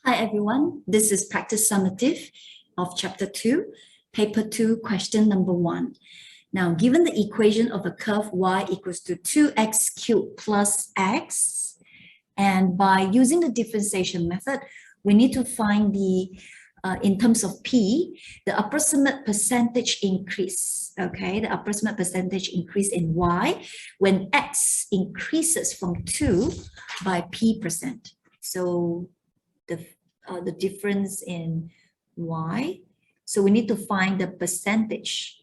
Hi everyone, this is Praktis Sumatif of Chapter 2, Paper 2, question number 1. Now, given the equation of a curve y equals to 2x cubed plus x, and by using the differentiation method, we need to find the, in terms of p, the approximate percentage increase, okay? The approximate percentage increase in y when x increases from 2 by p%. So the difference in y. So we need to find the percentage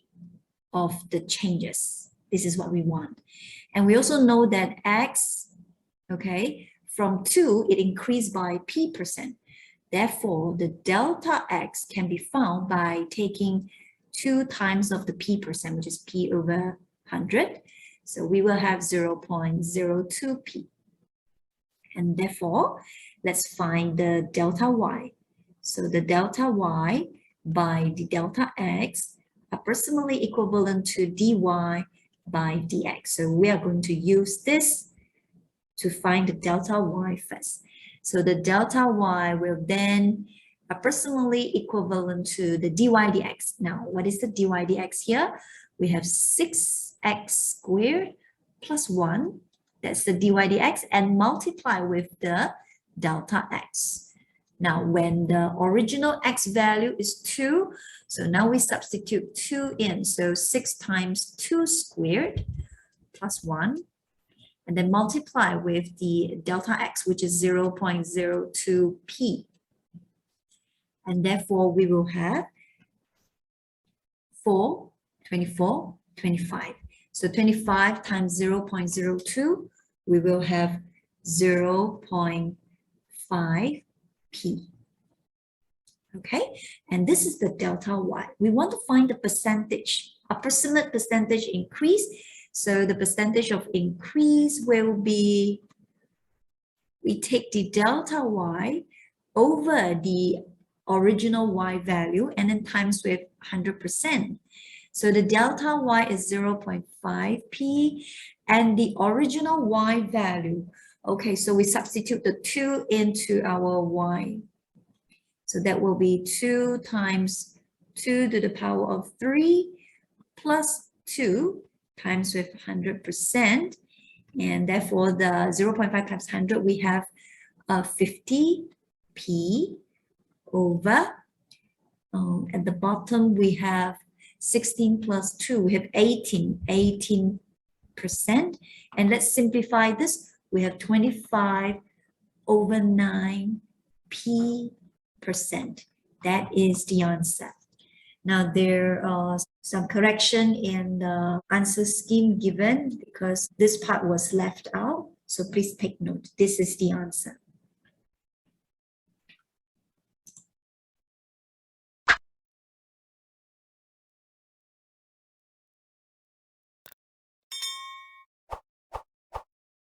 of the changes. This is what we want. And we also know that x, okay, from 2, it increased by p%. Therefore, the delta x can be found by taking 2 times of the p%, which is p over 100. So we will have 0.02p. And therefore, let's find the delta y. So the delta y by the delta x approximately equivalent to dy by dx. So we are going to use this to find the delta y first. So the delta y will then approximately equivalent to the dy dx. Now, what is the dy dx here? We have 6x squared plus 1. That's the dy dx, and multiply with the delta x. Now, when the original x value is 2, so now we substitute 2 in. So 6 times 2 squared plus 1, and then multiply with the delta x, which is 0.02p. And therefore, we will have 4, 24, 25. So 25 times 0.02, we will have 0.5p. Okay, and this is the delta y. We want to find the percentage, approximate percentage increase. So the percentage of increase will be, we take the delta y over the original y value and then times with 100%. So the delta y is 0.5p and the original y value. Okay, so we substitute the 2 into our y. So that will be 2 times 2 to the power of 3 plus 2 times with 100%. And therefore the 0.5 times 100, we have 50p over, at the bottom we have 16 plus 2, we have 18%. And let's simplify this. We have 25 over 9p%. That is the answer. Now, there are some correction in the answer scheme given because this part was left out. So please take note. This is the answer.